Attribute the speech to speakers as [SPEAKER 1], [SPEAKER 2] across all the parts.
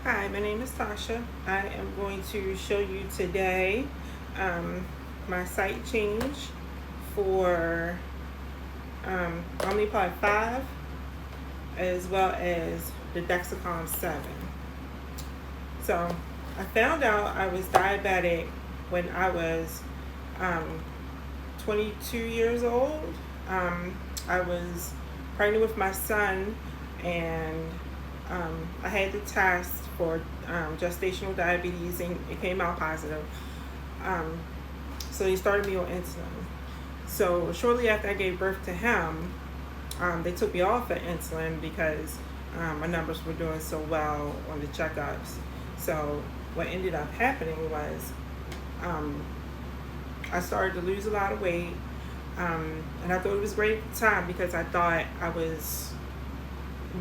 [SPEAKER 1] Hi, my name is Tasha. I am going to show you today um, my site change for OmniPod 5 as well as the Dexicom 7. So I found out I was diabetic when I was um, 22 years old. I was pregnant with my son, and I had the test for gestational diabetes, and it came out positive. Um, so they started me on insulin. So shortly after I gave birth to him, they took me off of insulin because my numbers were doing so well on the checkups. So what ended up happening was um, I started to lose a lot of weight. And I thought it was great at the time because I thought I was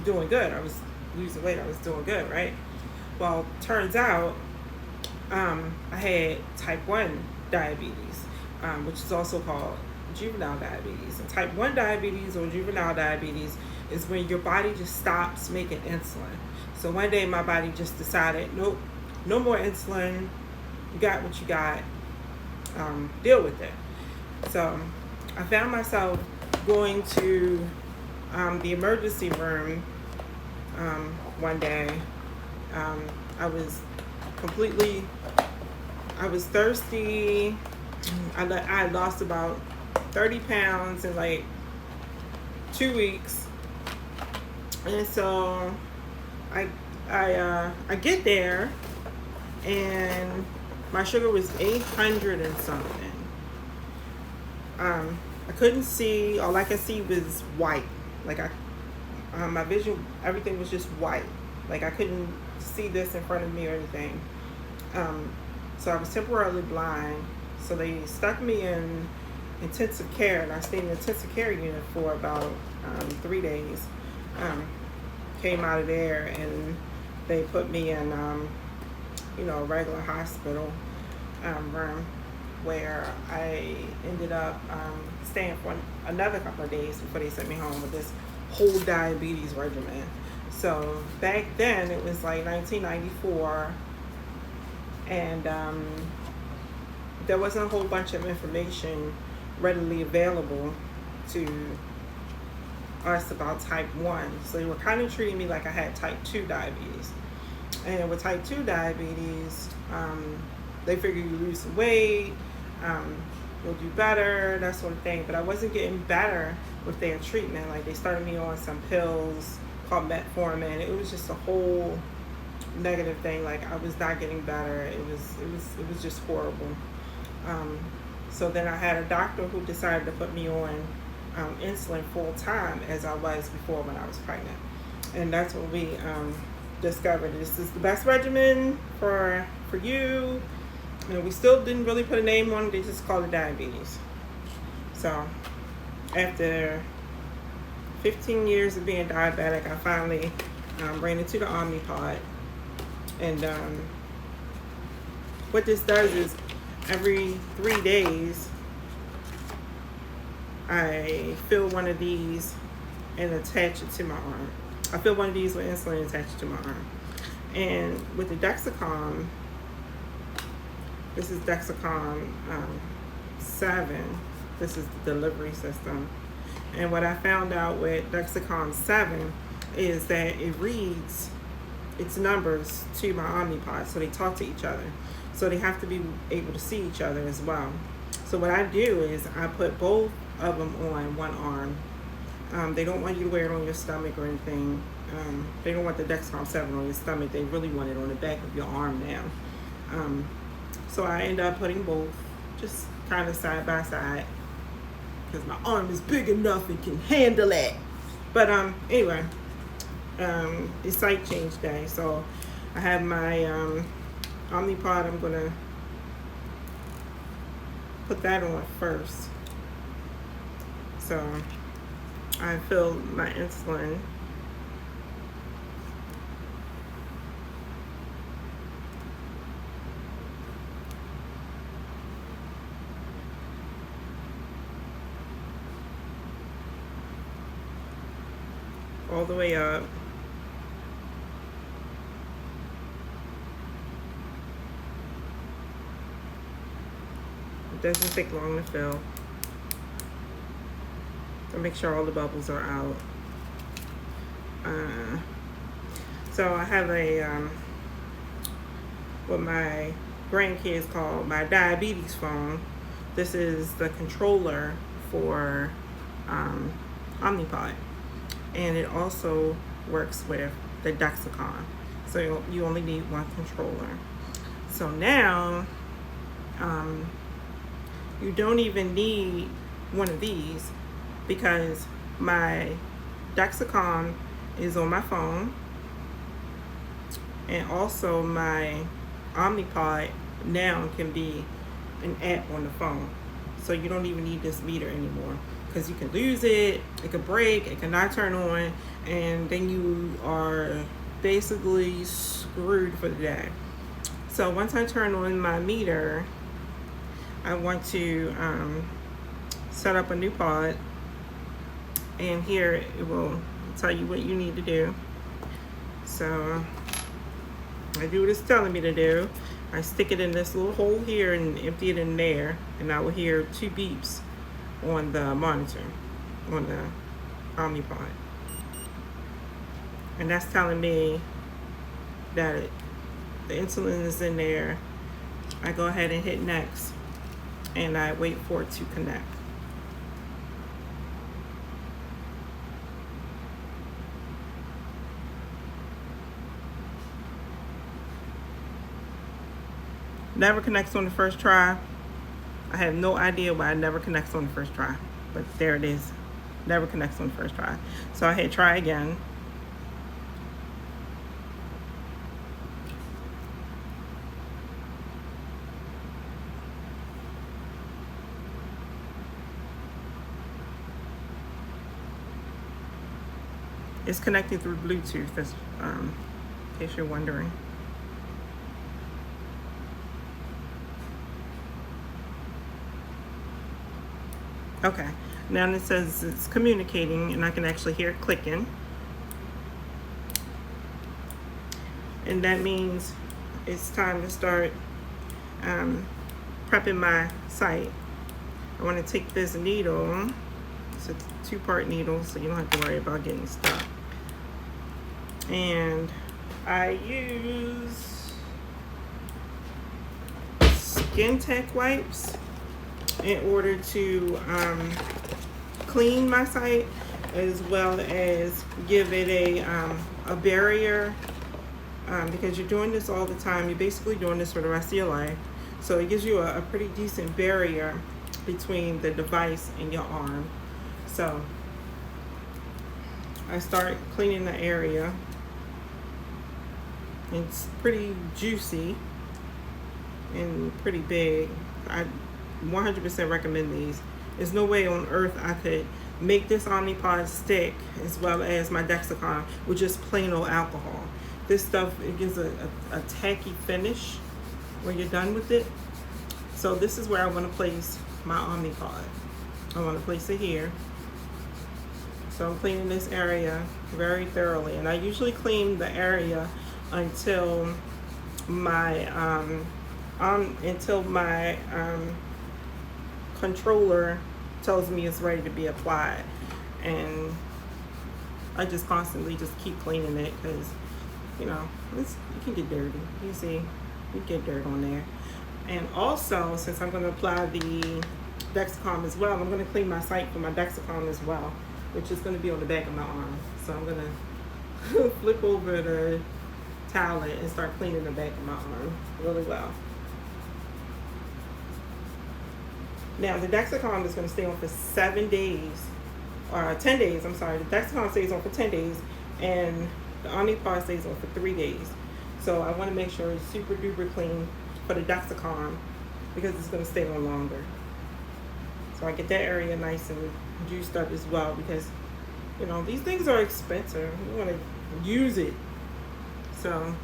[SPEAKER 1] doing good. I was losing weight. I was doing good, right? Well, turns out I had type 1 diabetes, which is also called juvenile diabetes. And type 1 diabetes or juvenile diabetes is when your body just stops making insulin. So one day my body just decided, nope, no more insulin. You got what you got. Deal with it. So I found myself going to the emergency room one day. Um, I was completely, I was thirsty. I had lost about 30 pounds in like 2 weeks. And so I get there, and my sugar was 800 and something. I couldn't see. All I could see was white. Like my vision, everything was just white. Like I couldn't see this in front of me or anything. So I was temporarily blind. So they stuck me in intensive care, and I stayed in the intensive care unit for about 3 days. Came out of there, and they put me in, a regular hospital room, where I ended up staying for another couple of days before they sent me home with this whole diabetes regimen. So back then it was like 1994, and there wasn't a whole bunch of information readily available to us about type 1. So they were kind of treating me like I had type 2 diabetes. And with type 2 diabetes, they figure you lose some weight, you'll do better, that sort of thing. But I wasn't getting better with their treatment. Like they started me on some pills called metformin. It was just a whole negative thing. Like I was not getting better. It was just horrible. So then I had a doctor who decided to put me on insulin full time, as I was before when I was pregnant. And that's when we discovered this is the best regimen for you. We still didn't really put a name on it. They just called it diabetes. So after 15 years of being diabetic, I finally ran into the OmniPod. And what this does is every 3 days, I fill one of these and attach it to my arm. I fill one of these with insulin and attach it to my arm. And with the Dexicom, this is Dexicom 7. This is the delivery system. And what I found out with Dexicom 7 is that it reads its numbers to my OmniPod, so they talk to each other. So they have to be able to see each other as well. So what I do is I put both of them on one arm. They don't want you to wear it on your stomach or anything. They don't want the Dexicom 7 on your stomach. They really want it on the back of your arm now. So I end up putting both just kind of side by side because my arm is big enough and can handle it. But anyway, it's site change day. So I have my OmniPod. I'm going to put that on first. So I filled my insulin. All the way up. It doesn't take long to fill. So make sure all the bubbles are out. So I have a what my grandkids call my diabetes phone. This is the controller for OmniPod, and it also works with the Dexicom. So you only need one controller. So now you don't even need one of these because my Dexicom is on my phone, and also my OmniPod now can be an app on the phone. So you don't even need this meter anymore because you can lose it, it can break, it cannot turn on, and then you are basically screwed for the day. So once I turn on my meter, I want to set up a new pod, and here it will tell you what you need to do. So I do what it's telling me to do. I stick it in this little hole here and empty it in there, and I will hear 2 beeps on the monitor, on the OmniPod. And that's telling me that the insulin is in there. I go ahead and hit next, and I wait for it to connect. Never connects on the first try. I have no idea why it never connects on the first try, but there it is. Never connects on the first try. So I hit try again. It's connected through Bluetooth, that's, in case you're wondering. Okay, now it says it's communicating, and I can actually hear it clicking. And that means it's time to start prepping my site. I want to take this needle. It's a 2-part needle, so you don't have to worry about getting stuck. And I use Skin Tech wipes in order to clean my site, as well as give it a barrier, because you're doing this all the time. You're basically doing this for the rest of your life, so it gives you a pretty decent barrier between the device and your arm. So I start cleaning the area. It's pretty juicy and pretty big. I 100% recommend these. There's no way on earth I could make this OmniPod stick as well as my Dexicom with just plain old alcohol. This stuff, it gives a tacky finish when you're done with it. So this is where I want to place my OmniPod. I want to place it here. So I'm cleaning this area very thoroughly, and I usually clean the area until my controller tells me it's ready to be applied. And I just constantly just keep cleaning it because, you know, it can get dirty. You see, you get dirt on there. And also, since I'm going to apply the Dexicom as well, I'm going to clean my site for my Dexicom as well, which is going to be on the back of my arm. So I'm going to flip over the towelette and start cleaning the back of my arm really well. Now the Dexicom is going to stay on for 7 days, or 10 days, I'm sorry. The Dexicom stays on for 10 days, and the OmniPod stays on for 3 days. So I want to make sure it's super duper clean for the Dexicom because it's going to stay on longer. So I get that area nice and juiced up as well, because, you know, these things are expensive. You want to use it. So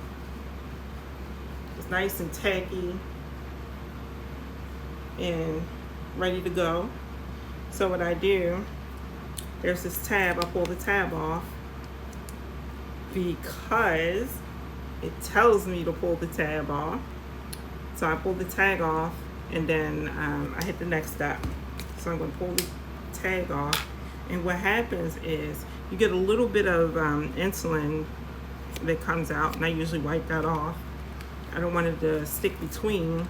[SPEAKER 1] it's nice and tacky and ready to go. So what I do, there's this tab, I pull the tab off because it tells me to pull the tab off. So I pull the tag off, and then I hit the next step. So I'm going to pull the tag off, and what happens is you get a little bit of insulin that comes out, and I usually wipe that off. I don't want it to stick between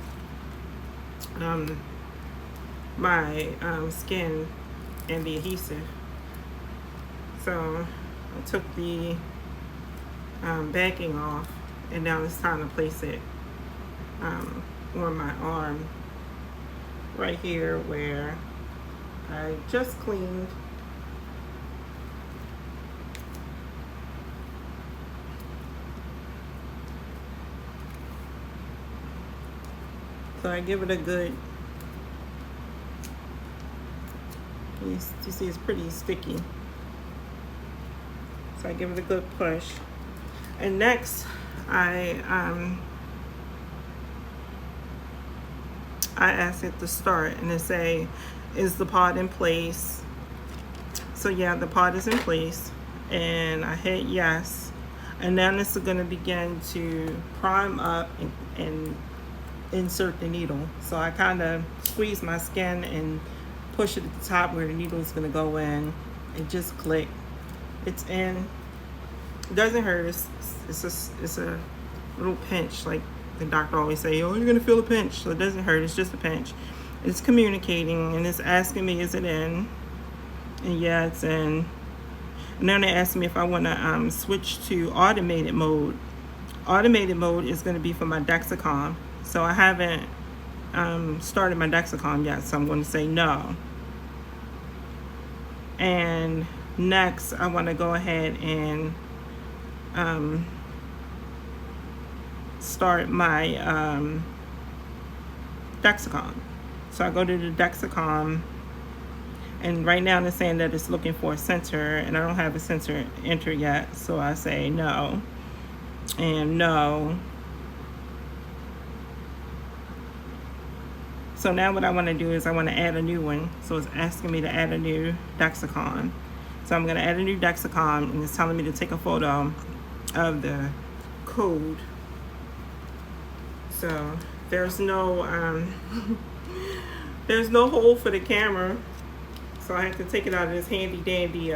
[SPEAKER 1] my skin and the adhesive. So I took the backing off, and now it's time to place it on my arm right here where I just cleaned. So I give it a good, you see it's pretty sticky. So I give it a good push. And next, I ask it to start, and it say, is the pod in place? So yeah, the pod is in place, and I hit yes. And now this is going to begin to prime up and insert the needle. So I kind of squeeze my skin and push it at the top where the needle is going to go in. It just click. It's in. It doesn't hurt. It's a little pinch, like the doctor always say, oh, you're going to feel a pinch. So it doesn't hurt. It's just a pinch. It's communicating, and it's asking me, is it in? And yeah, it's in. And then they ask me if I want to switch to automated mode. Automated mode is going to be for my Dexicom. So I haven't started my Dexicom yet, so I'm going to say no. And next, I want to go ahead and start my Dexicom. So I go to the Dexicom, and right now they're saying that it's looking for a sensor, and I don't have a sensor entered yet, so I say no and no. So now what I want to do is I want to add a new one. So it's asking me to add a new Dexicom. So I'm going to add a new Dexicom, and it's telling me to take a photo of the code. So there's no there's no hole for the camera. So I have to take it out of this handy dandy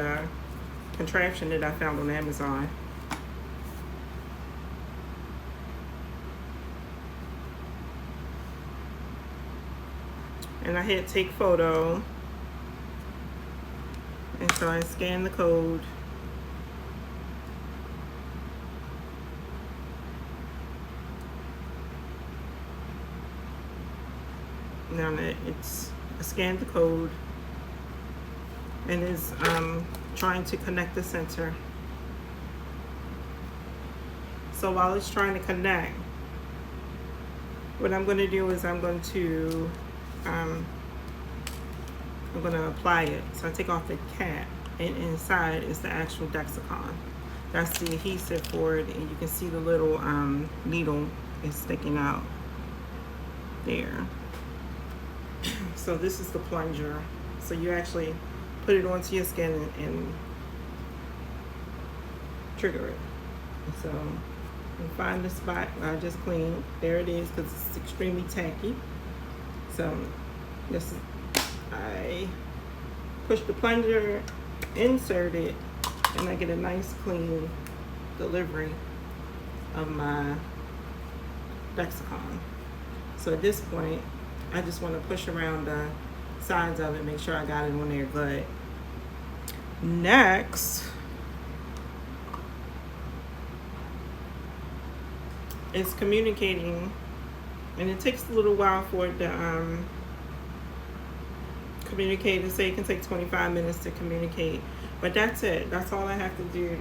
[SPEAKER 1] contraption that I found on Amazon. And I hit take photo, and so I scan the code. Now it's I scanned the code, and is trying to connect the sensor. So while it's trying to connect, what I'm going to do is I'm going to apply it. So I take off the cap, and inside is the actual Dexicom. That's the adhesive for it, and you can see the little needle is sticking out there. So this is the plunger. So you actually put it onto your skin and trigger it. So you find the spot I just cleaned. There it is, because it's extremely tacky. So this is, I push the plunger, insert it, and I get a nice clean delivery of my Dexicom. So at this point, I just want to push around the sides of it, make sure I got it on there good. Next, it's communicating, and it takes a little while for it to communicate. And say it can take 25 minutes to communicate, but that's it. That's all I have to do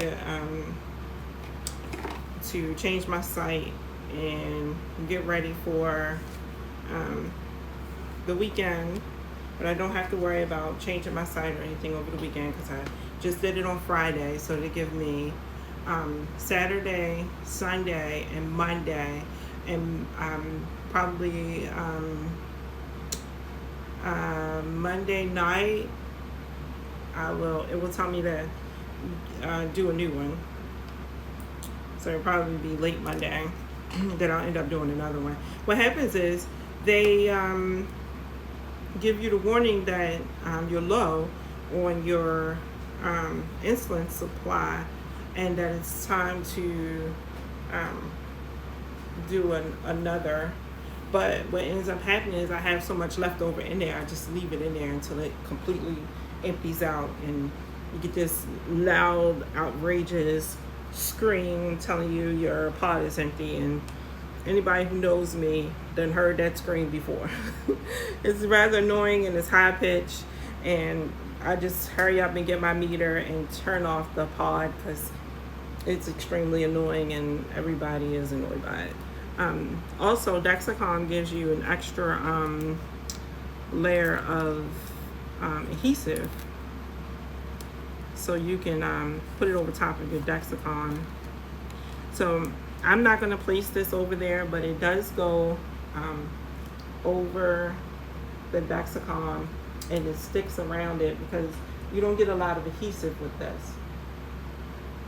[SPEAKER 1] to change my site and get ready for the weekend. But I don't have to worry about changing my site or anything over the weekend, because I just did it on Friday. So they give me Saturday, Sunday, and Monday, and probably Monday night it will tell me to do a new one. So it'll probably be late Monday that I'll end up doing another one. What happens is they give you the warning that you're low on your insulin supply, and that it's time to do another. But what ends up happening is I have so much left over in there, I just leave it in there until it completely empties out, and you get this loud, outrageous scream telling you your pod is empty. And anybody who knows me done heard that scream before. It's rather annoying and it's high pitched, and I just hurry up and get my meter and turn off the pod because it's extremely annoying and everybody is annoyed by it. Also, Dexicom gives you an extra layer of adhesive, so you can put it over top of your Dexicom. So I'm not going to place this over there, but it does go over the Dexicom, and it sticks around it because you don't get a lot of adhesive with this.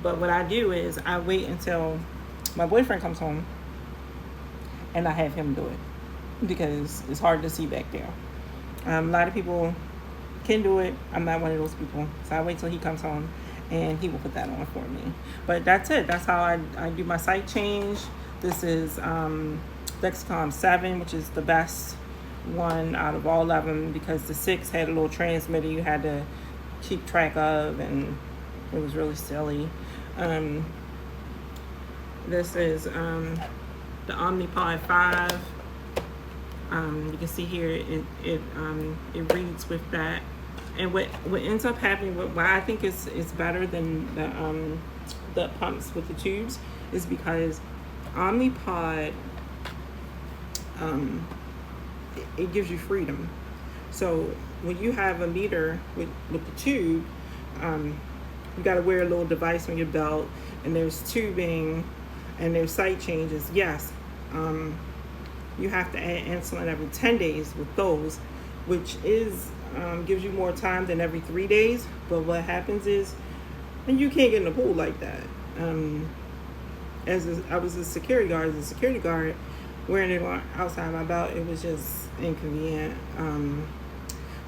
[SPEAKER 1] But what I do is I wait until my boyfriend comes home and I have him do it because it's hard to see back there. A lot of people can do it. I'm not one of those people. So I wait till he comes home and he will put that on for me. But that's it. That's how I do my site change. This is Dexicom 7, which is the best one out of all of them because the 6 had a little transmitter you had to keep track of, and it was really silly. This is the OmniPod 5. You can see here it reads with that. And what ends up happening, why I think is better than the pumps with the tubes, is because OmniPod it gives you freedom. So when you have a meter with the tube, you got to wear a little device on your belt, and there's tubing and there's site changes. Yes, you have to add insulin every 10 days with those, which is gives you more time than every 3 days. But what happens is, and you can't get in the pool like that. I was a security guard, wearing it outside my belt, it was just inconvenient.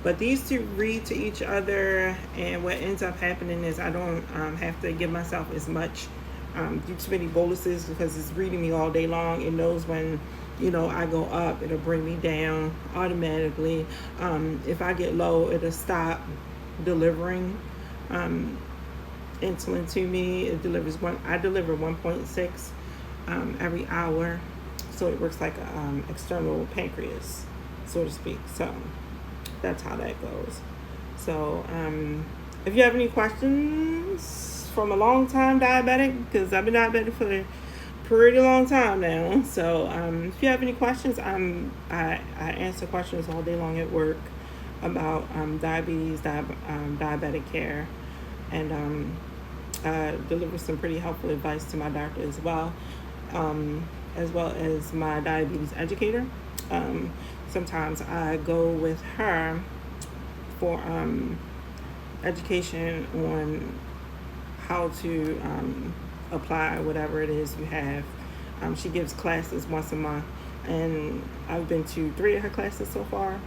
[SPEAKER 1] But these two read to each other, and what ends up happening is I don't have to give myself as much do too many boluses because it's reading me all day long. It knows when I go up, it'll bring me down automatically. If I get low, it'll stop delivering insulin to me. It delivers I deliver 1.6 every hour, so it works like an external pancreas, so to speak. So that's how that goes. So if you have any questions from a long time diabetic, because I've been diabetic for a pretty long time now, so if you have any questions, I answer questions all day long at work about diabetes, diabetic care, and deliver some pretty helpful advice to my doctor as well as my diabetes educator. Sometimes I go with her for education on how to apply whatever it is you have. She gives classes once a month, and I've been to 3 of her classes so far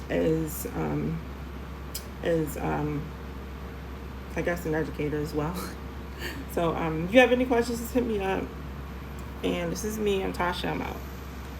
[SPEAKER 1] as I guess an educator as well. So if you have any questions, just hit me up. And this is me, I'm Tasha, I'm out.